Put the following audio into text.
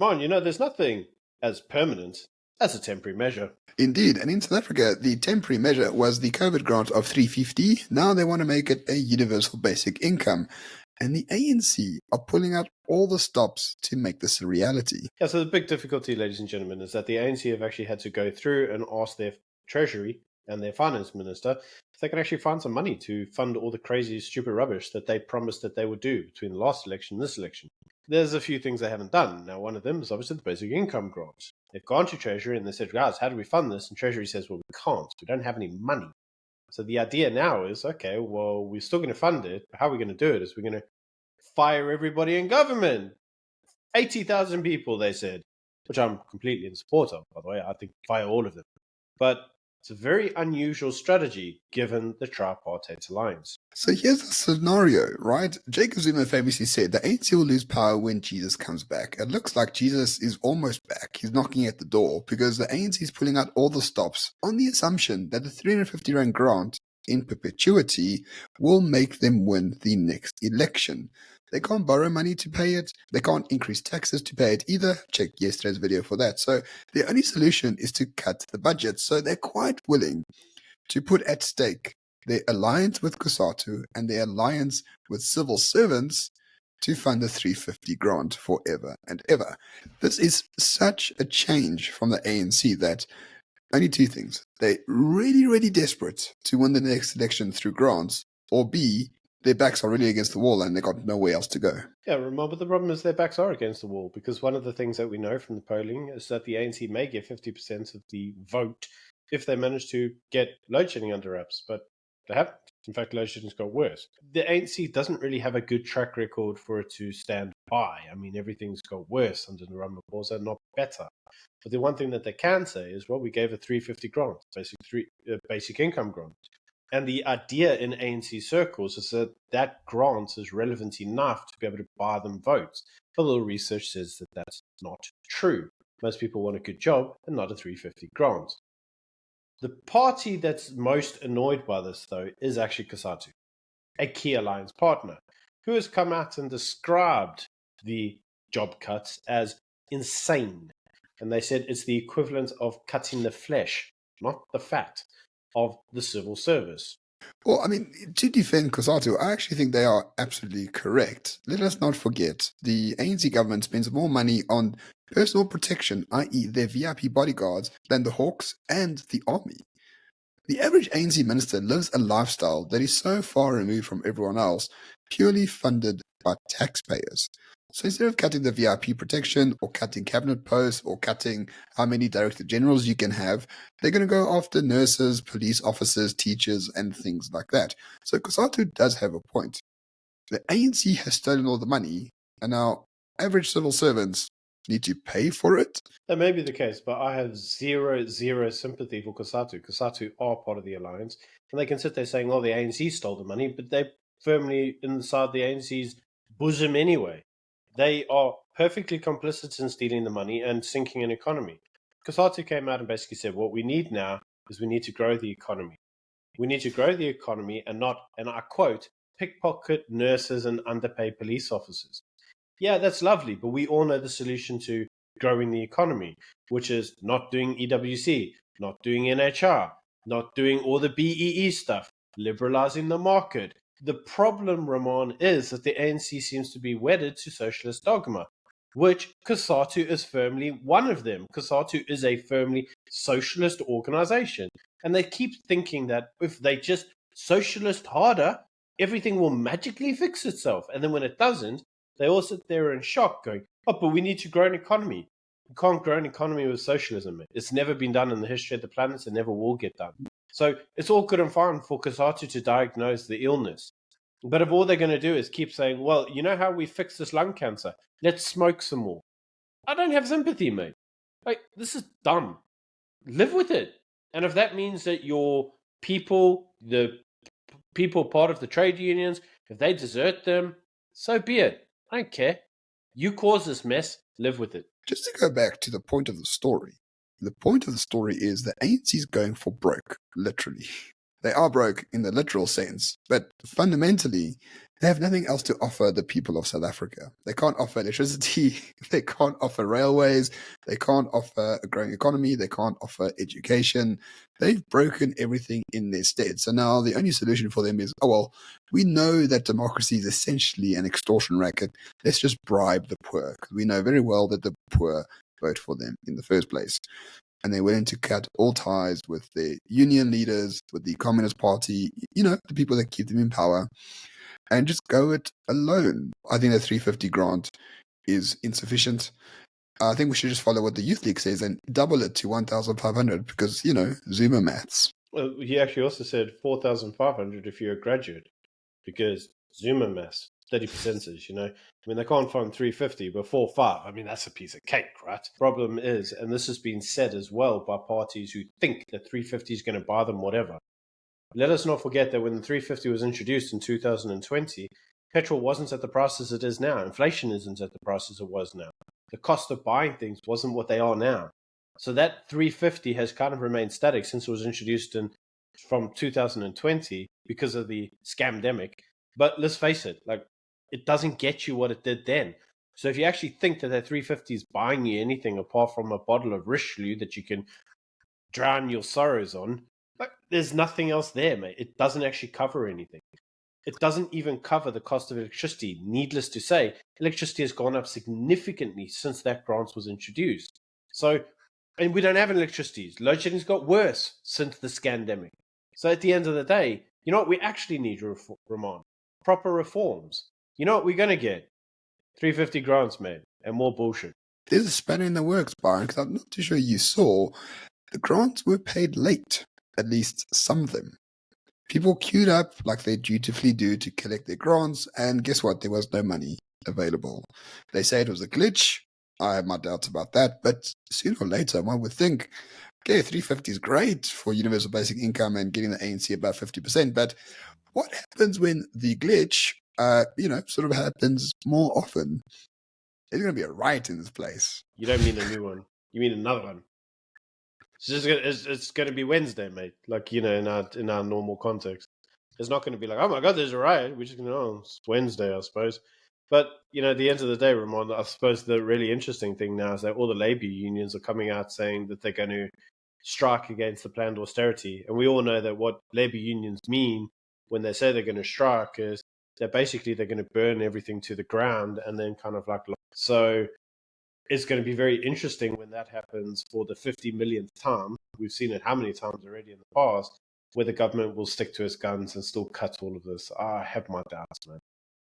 Come on, there's nothing as permanent as a temporary measure. Indeed, and in South Africa, the temporary measure was the COVID grant of 350. Now they want to make it a universal basic income. And the ANC are pulling out all the stops to make this a reality. Yeah, so the big difficulty, ladies and gentlemen, is that the ANC have actually had to go through and ask their Treasury and their Finance Minister if they can actually find some money to fund all the crazy, stupid rubbish that they promised that they would do between the last election and this election. There's a few things they haven't done. Now, one of them is obviously the basic income grant. They've gone to Treasury and they said, guys, how do we fund this? And Treasury says, well, we can't. We don't have any money. So the idea now is, okay, well, we're still going to fund it. But how are we going to do it? Is we're going to fire everybody in government. 80,000 people, they said, which I'm completely in support of, by the way. I think fire all of them. But it's a very unusual strategy given the tripartite alliance. So here's the scenario, right? Jacob Zuma famously said the ANC will lose power when Jesus comes back. It looks like Jesus is almost back. He's knocking at the door because the ANC is pulling out all the stops on the assumption that the 350 Rand grant in perpetuity will make them win the next election. They can't borrow money to pay it. They can't increase taxes to pay it either. Check yesterday's video for that. So the only solution is to cut the budget. So they're quite willing to put at stake their alliance with COSATU and their alliance with civil servants to fund the 350 grant forever and ever. This is such a change from the ANC that only two things. They're really, really desperate to win the next election through grants, or B, their backs are really against the wall and they got nowhere else to go. Yeah, remember the problem is their backs are against the wall, because one of the things that we know from the polling is that the ANC may get 50% of the vote if they manage to get load shedding under wraps, but they haven't. In fact, load shedding's got worse. The ANC doesn't really have a good track record for it to stand by. I mean, everything's got worse under the Ramaphosa, not better. But the one thing that they can say is, well, we gave a 350 grant, basic income grant. And the idea in ANC circles is that that grant is relevant enough to be able to buy them votes. But a little research says that that's not true. Most people want a good job and not a 350 grant. The party that's most annoyed by this, though, is actually COSATU, a key alliance partner, who has come out and described the job cuts as insane. And they said it's the equivalent of cutting the flesh, not the fat, of the civil service. Well, I mean, to defend COSATU, I actually think they are absolutely correct. Let us not forget, the ANC government spends more money on personal protection, i.e. their VIP bodyguards, than the Hawks and the army. The average ANC minister lives a lifestyle that is so far removed from everyone else, purely funded by taxpayers. So instead of cutting the VIP protection or cutting cabinet posts or cutting how many director generals you can have, they're going to go after nurses, police officers, teachers, and things like that. So COSATU does have a point. The ANC has stolen all the money, and now average civil servants need to pay for it. That may be the case, but I have zero sympathy for COSATU. COSATU are part of the alliance, and they can sit there saying, well, the ANC stole the money, but they're firmly inside the ANC's bosom anyway. They are perfectly complicit in stealing the money and sinking an economy. COSATU came out and basically said, what we need now is we need to grow the economy. We need to grow the economy and not, and I quote, pickpocket nurses and underpaid police officers. Yeah, that's lovely, but we all know the solution to growing the economy, which is not doing EWC, not doing NHR, not doing all the BEE stuff, liberalizing the market. The problem, Ramon, is that the ANC seems to be wedded to socialist dogma, which COSATU is firmly one of them. COSATU is a firmly socialist organization, and they keep thinking that if they just socialist harder, everything will magically fix itself. And then when it doesn't, they all sit there in shock going, oh, but we need to grow an economy. You can't grow an economy with socialism. It's never been done in the history of the planet. It never will get done. So it's all good and fine for COSATU to diagnose the illness. But if all they're going to do is keep saying, well, you know how we fix this lung cancer? Let's smoke some more. I don't have sympathy, mate. Like, this is dumb. Live with it. And if that means that your people, the people part of the trade unions, if they desert them, so be it. I don't care. You caused this mess. Live with it. Just to go back to the point of the story. The point of the story is that ANC is going for broke, literally. They are broke in the literal sense, but fundamentally, They have nothing else to offer the people of South Africa. They can't offer electricity. They can't offer railways. They can't offer a growing economy. They can't offer education. They've broken everything in their stead. So now the only solution for them is, oh, well, we know that democracy is essentially an extortion racket. Let's just bribe the poor. Because we know very well that the poor vote for them in the first place. And they're willing to cut all ties with their union leaders, with the Communist Party, the people that keep them in power, and just go it alone. I think the 350 grant is insufficient. I think we should just follow what the Youth League says and double it to 1,500 because, Zuma maths. Well, he actually also said 4,500 if you're a graduate, because Zuma maths, 30% is, they can't fund 350, but 4.5, that's a piece of cake, right? Problem is, and this has been said as well by parties who think that 350 is going to buy them whatever. Let us not forget that when the 350 was introduced in 2020, petrol wasn't at the prices it is now. Inflation isn't at the prices it was now. The cost of buying things wasn't what they are now. So that 350 has kind of remained static since it was introduced from 2020 because of the scamdemic. But let's face it, it doesn't get you what it did then. So if you actually think that 350 is buying you anything apart from a bottle of Richelieu that you can drown your sorrows on, there's nothing else there, mate. It doesn't actually cover anything. It doesn't even cover the cost of electricity. Needless to say, electricity has gone up significantly since that grant was introduced. So, and we don't have electricity. Load shedding's got worse since the scandemic. So at the end of the day, you know what we actually need, Ramon? Proper reforms. You know what we're going to get? 350 grants, man, and more bullshit. There's a spanner in the works, Byron, because I'm not too sure you saw. The grants were paid late, at least some of them. People queued up like they dutifully do to collect their grants, and guess what? There was no money available. They say it was a glitch. I have my doubts about that, but sooner or later, one would think, okay, 350 is great for universal basic income and getting the ANC above 50%, but what happens when the glitch, sort of happens more often? There's going to be a riot in this place. You don't mean a new one. You mean another one. It's going to be Wednesday, mate. In our normal context, it's not going to be like, oh my god, there's a riot. We're just going to, it's Wednesday, I suppose. But at the end of the day, Ramon, I suppose the really interesting thing now is that all the labor unions are coming out saying that they're going to strike against the planned austerity, and we all know that what labor unions mean when they say they're going to strike is that basically they're going to burn everything to the ground and then kind of so. It's going to be very interesting when that happens for the 50 millionth time. We've seen it how many times already in the past, where the government will stick to its guns and still cut all of this. I have my doubts, man.